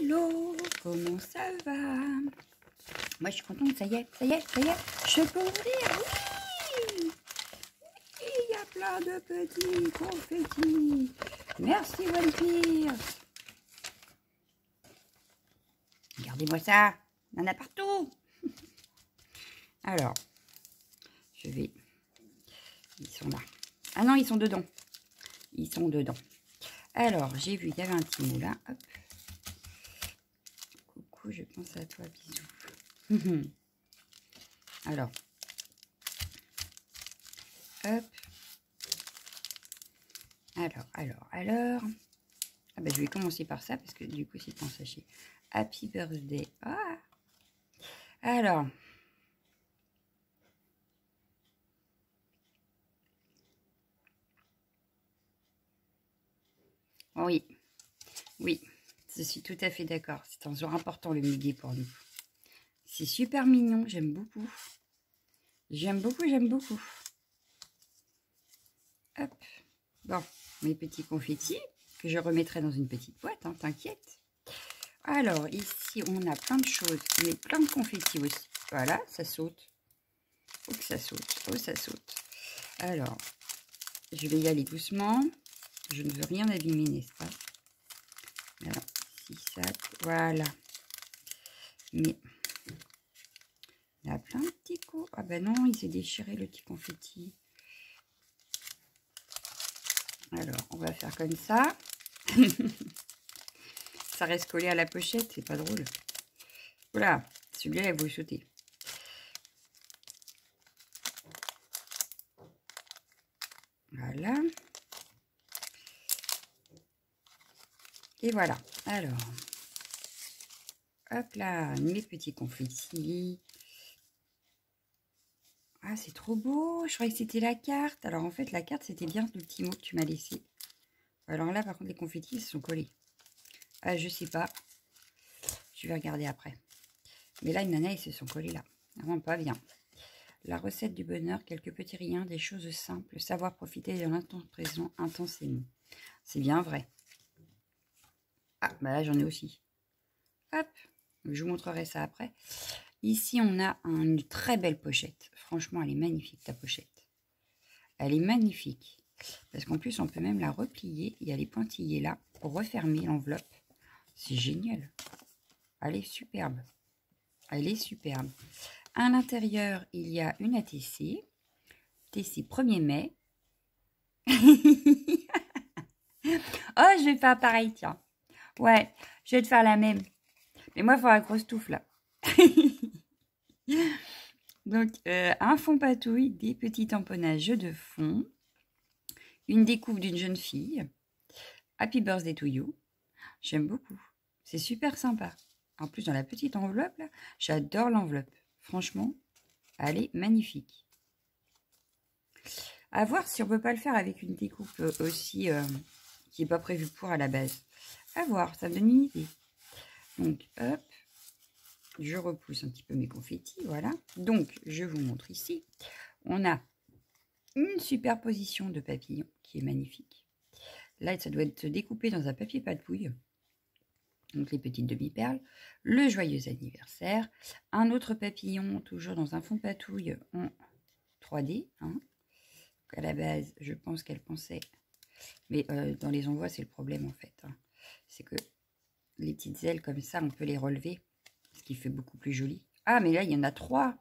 hello, comment ça va? Moi je suis contente, ça y est, je peux ouvrir, oui! Il y a plein de petits confettis. Merci One Pierce. Regardez-moi ça, il y en a partout. Alors, je vais... Ils sont là. Ah non, ils sont dedans. Ils sont dedans. Alors, j'ai vu, il y avait un petit mot là. Hop. Coucou, je pense à toi, bisous. Alors. Hop. Alors. Ah ben, je vais commencer par ça, parce que du coup, c'est en sachet. Happy birthday. Ah. Alors. Oui. Oui. Je suis tout à fait d'accord. C'est un jour important, le midi, pour nous. C'est super mignon. J'aime beaucoup. J'aime beaucoup. Hop. Bon, mes petits confettis que je remettrai dans une petite boîte, hein, t'inquiète. Alors, ici, on a plein de choses, mais plein de confettis aussi. Voilà, ça saute. Oh, que ça saute. Oh, ça saute. Alors, je vais y aller doucement. Je ne veux rien abîmer, n'est-ce pas? Alors, si ça... Voilà. Mais... il y a plein de petits coups. Ah ben non, il s'est déchiré, le petit confetti. Alors, on va faire comme ça. Ça reste collé à la pochette, c'est pas drôle. Voilà, celui-là, il va sauter. Voilà. Et voilà. Alors, hop là, mes petits confettis. Ah, c'est trop beau. Je croyais que c'était la carte. Alors, en fait, la carte, c'était bien le petit mot que tu m'as laissé. Alors là, par contre, les confettis, ils se sont collés. Ah, je sais pas. Je vais regarder après. Mais là, il y en a, ils se sont collés là. Vraiment pas bien. La recette du bonheur, quelques petits riens, des choses simples. Savoir profiter de l'instant présent intensément. C'est bien vrai. Ah, bah là, j'en ai aussi. Hop. Je vous montrerai ça après. Ici, on a une très belle pochette. Franchement, elle est magnifique, ta pochette. Elle est magnifique. Parce qu'en plus, on peut même la replier. Il y a les pointillés là pour refermer l'enveloppe. C'est génial. Elle est superbe. Elle est superbe. À l'intérieur, il y a une ATC. TC 1er mai. Oh, je vais faire pareil, tiens. Ouais, je vais te faire la même. Mais moi, il faut la grosse touffe là. Donc, un fond patouille, des petits tamponnages de fond, une découpe d'une jeune fille, Happy Birthday to you. J'aime beaucoup. C'est super sympa. En plus, dans la petite enveloppe, là, j'adore l'enveloppe. Franchement, elle est magnifique. À voir si on peut pas le faire avec une découpe aussi qui n'est pas prévue pour à la base. À voir, ça me donne une idée. Donc, hop. Je repousse un petit peu mes confettis, voilà. Donc, je vous montre ici. On a une superposition de papillons qui est magnifique. Là, ça doit être découpé dans un papier patouille. Donc, les petites demi-perles. Le joyeux anniversaire. Un autre papillon, toujours dans un fond patouille en 3D. Hein. Donc, à la base, je pense qu'elle pensait... Mais dans les envois, c'est le problème, en fait. Hein. C'est que les petites ailes, comme ça, on peut les relever. Ce qui fait beaucoup plus joli. Ah, mais là, il y en a 3.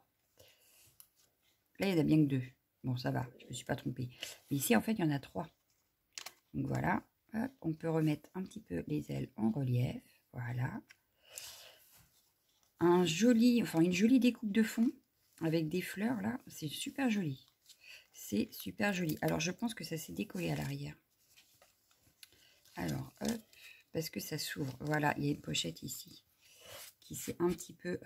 Là, il y en a bien que 2. Bon, ça va, je ne me suis pas trompée. Mais ici, en fait, il y en a 3. Donc, voilà. Hop, on peut remettre un petit peu les ailes en relief. Voilà. Une jolie découpe de fond avec des fleurs, là. C'est super joli. C'est super joli. Alors, je pense que ça s'est décollé à l'arrière. Alors, hop, parce que ça s'ouvre. Voilà, il y a une pochette ici qui s'est un petit peu...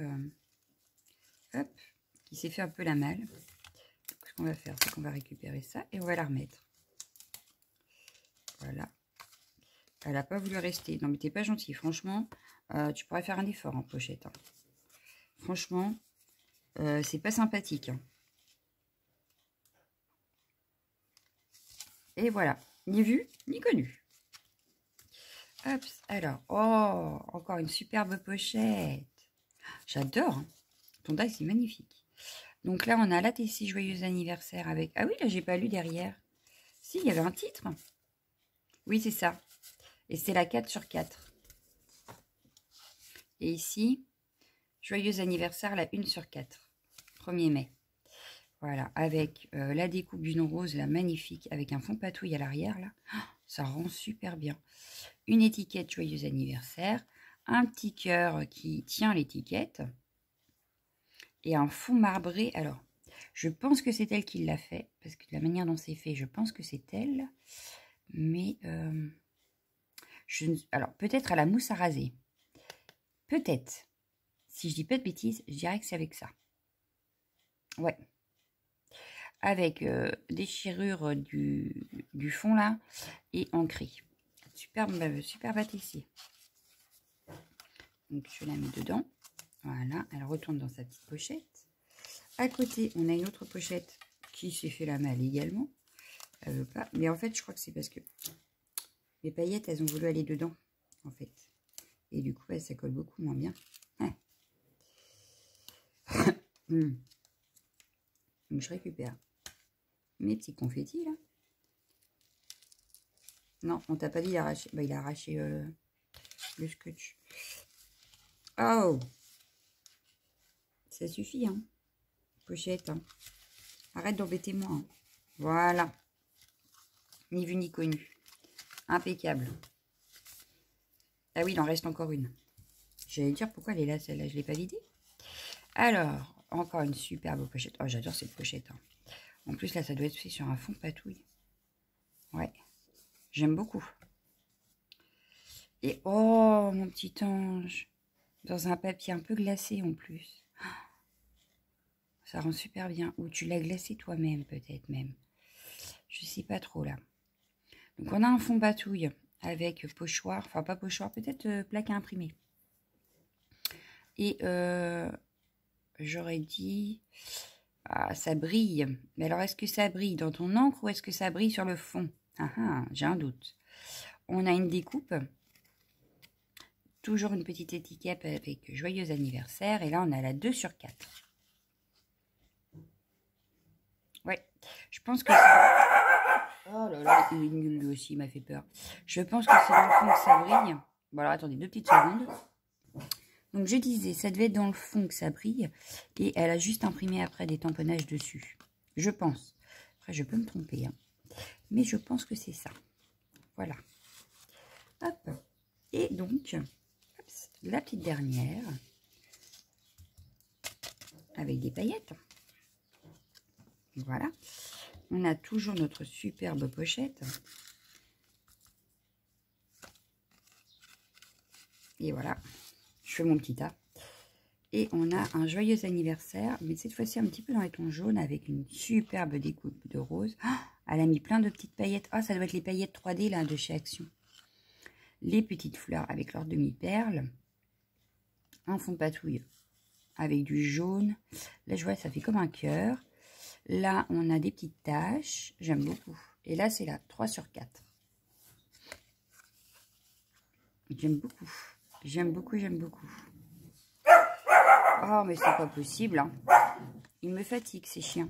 hop, qui s'est fait un peu la malle. Donc, ce qu'on va faire, c'est qu'on va récupérer ça et on va la remettre. Voilà. Elle n'a pas voulu rester. Non, mais t'es pas gentil. Franchement, tu pourrais faire un effort en pochette. Hein. Franchement, c'est pas sympathique. Hein. Et voilà. Ni vu, ni connu. Hop, alors, oh, encore une superbe pochette. J'adore, hein. Ton die, c'est magnifique. Donc là, on a la TC Joyeux anniversaire avec... Ah oui, là, j'ai pas lu derrière. Si, il y avait un titre. Oui, c'est ça. Et c'est la 4/4. Et ici, Joyeux anniversaire, la 1/4. 1er mai. Voilà, avec la découpe d'une rose, là, magnifique, avec un fond patouille à l'arrière, là. Oh, ça rend super bien. Une étiquette Joyeux anniversaire. Un petit cœur qui tient l'étiquette. Et un fond marbré. Alors, je pense que c'est elle qui l'a fait. Parce que de la manière dont c'est fait, je pense que c'est elle. Mais, alors, peut-être à la mousse à raser. Peut-être. Si je dis pas de bêtises, je dirais que c'est avec ça. Ouais. Avec déchirure du fond là et ancré. Superbe ici. Donc je la mets dedans. Voilà, elle retourne dans sa petite pochette. À côté, on a une autre pochette qui s'est fait la malle également. Elle veut pas. Mais en fait, je crois que c'est parce que les paillettes, elles ont voulu aller dedans, en fait. Et du coup, ça colle beaucoup moins bien. Ouais. Donc je récupère mes petits confettis là. Non, on t'a pas dit d'arracher. Bah, il a arraché le scotch. Oh, ça suffit, hein. Pochette, hein. Arrête d'embêter moi. Hein. Voilà. Ni vu ni connu. Impeccable. Ah oui, il en reste encore une. J'allais dire pourquoi elle est là, celle-là. Je ne l'ai pas vidée. Alors, encore une superbe pochette. Oh, j'adore cette pochette. Hein. En plus, là, ça doit être fait sur un fond patouille. Ouais. J'aime beaucoup. Et oh, mon petit ange. Dans un papier un peu glacé en plus. Ça rend super bien. Ou tu l'as glacé toi-même, peut-être même. Je sais pas trop, là. Donc, on a un fond patouille avec pochoir. Enfin, pas pochoir, peut-être plaque à imprimer. Et j'aurais dit... Ah, ça brille. Mais alors, est-ce que ça brille dans ton encre ou est-ce que ça brille sur le fond? Ah, ah, j'ai un doute. On a une découpe. Toujours une petite étiquette avec Joyeux anniversaire. Et là, on a la 2/4. Ouais, je pense que c'est... Oh là là, il est nul lui aussi, il m'a fait peur. Je pense que c'est dans le fond que ça brille. Bon alors, attendez 2 petites secondes. Donc, je disais, ça devait être dans le fond que ça brille. Et elle a juste imprimé après des tamponnages dessus. Je pense. Après, je peux me tromper. Hein. Mais je pense que c'est ça. Voilà. Hop. Et donc, hop, la petite dernière. Avec des paillettes. Voilà. On a toujours notre superbe pochette. Et voilà. Je fais mon petit tas. Et on a un joyeux anniversaire, mais cette fois-ci un petit peu dans les tons jaunes avec une superbe découpe de rose. Oh, elle a mis plein de petites paillettes. Ah, oh, ça doit être les paillettes 3D là de chez Action. Les petites fleurs avec leur demi-perle. Un fond de patouille avec du jaune. Là, je vois, ça fait comme un cœur. Là, on a des petites taches. J'aime beaucoup. Et là, c'est la 3/4. J'aime beaucoup. J'aime beaucoup, j'aime beaucoup. Oh, mais c'est pas possible. Hein. Il me fatigue, ces chiens.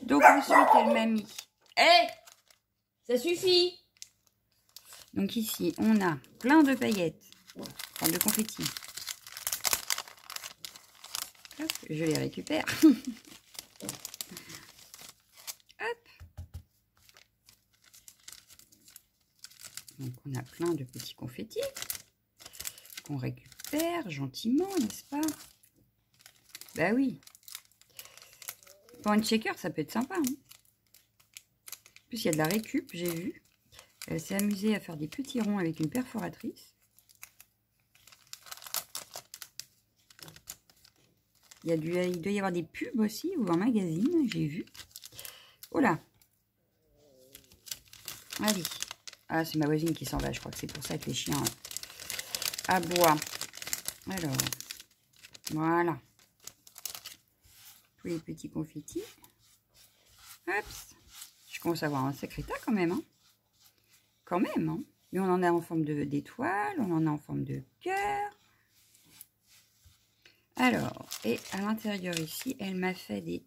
Donc, ensuite, elle m'a mis... Hé, ça suffit. Donc, ici, on a plein de paillettes. Enfin, de confettis. Hop, je les récupère. Hop. Donc, on a plein de petits confettis qu'on récupère gentiment, n'est-ce pas? Bah oui. Pour une shaker, ça peut être sympa. Hein. En plus, il y a de la récup, j'ai vu. Elle s'est amusée à faire des petits ronds avec une perforatrice. Il doit y avoir des pubs aussi, ou un magazine, j'ai vu. Oh là. Allez. Ah, c'est ma voisine qui s'en va, je crois que c'est pour ça que les chiens aboient. Alors, voilà. Tous les petits confettis. Hop. Je commence à avoir un sacré tas quand même. Hein. Quand même. Hein. Mais on en a en forme d'étoile, on en a en forme de cœur. Alors, et à l'intérieur ici, elle m'a fait des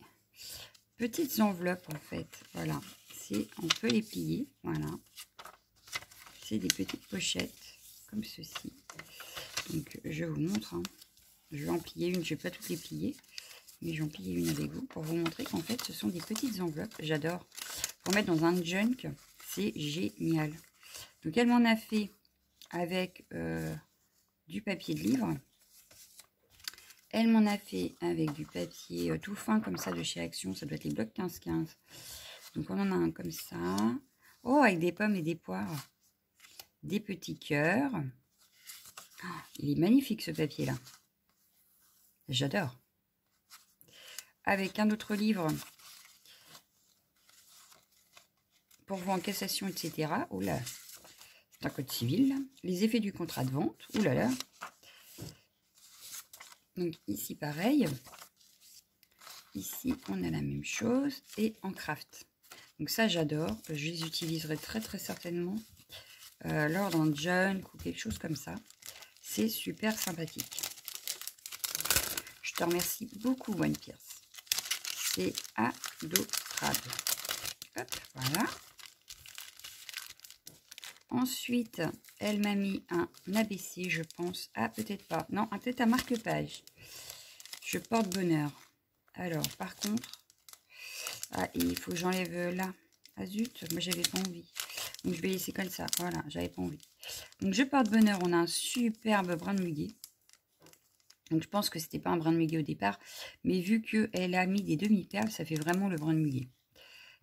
petites enveloppes en fait. Voilà, on peut les plier, voilà. C'est des petites pochettes comme ceci. Donc je vous montre, hein. Je vais en plier une, je ne vais pas toutes les plier, mais je vais en plier une avec vous pour vous montrer qu'en fait ce sont des petites enveloppes. J'adore. Pour mettre dans un junk, c'est génial. Donc elle m'en a fait avec du papier de livre. Elle m'en a fait avec du papier tout fin comme ça de chez Action. Ça doit être les blocs 15-15. Donc on en a un comme ça. Oh, avec des pommes et des poires. Des petits cœurs. Oh, il est magnifique ce papier-là. J'adore. Avec un autre livre pour vous en cassation, etc. Oh là, c'est un code civil. Là. Les effets du contrat de vente. Oh là là. Donc ici pareil. Ici on a la même chose et en craft. Donc ça j'adore. Je les utiliserai très certainement lors d'un junk ou quelque chose comme ça. C'est super sympathique. Je te remercie beaucoup One Pierce. C'est adorable. Hop, voilà. Ensuite, elle m'a mis un ABC, je pense. Ah, peut-être pas. Non, peut-être un marque-page. Je porte bonheur. Alors, par contre... Ah, il faut que j'enlève là. Ah zut, moi j'avais pas envie. Donc je vais laisser comme ça. Voilà, j'avais pas envie. Donc je porte bonheur, on a un superbe brin de muguet. Donc je pense que c'était pas un brin de muguet au départ. Mais vu qu'elle a mis des demi-perles, ça fait vraiment le brin de muguet.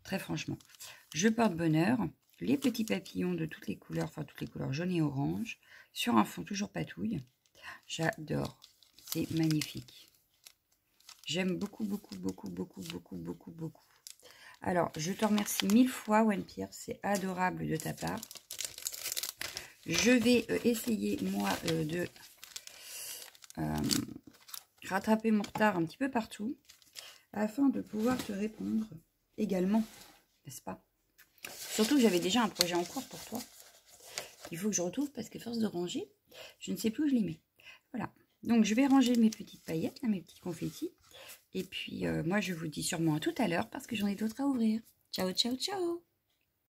Très franchement. Je porte bonheur. Les petits papillons de toutes les couleurs, enfin toutes les couleurs jaune et orange, sur un fond toujours patouille. J'adore, c'est magnifique. J'aime beaucoup. Alors, je te remercie 1000 fois, One Pierce, c'est adorable de ta part. Je vais essayer, moi, de rattraper mon retard un petit peu partout, afin de pouvoir te répondre également, n'est-ce pas? Surtout que j'avais déjà un projet en cours pour toi. Il faut que je retrouve parce que force de ranger, je ne sais plus où je les mets. Voilà. Donc je vais ranger mes petites paillettes, là, mes petits confettis. Et puis moi je vous dis sûrement à tout à l'heure parce que j'en ai d'autres à ouvrir. Ciao.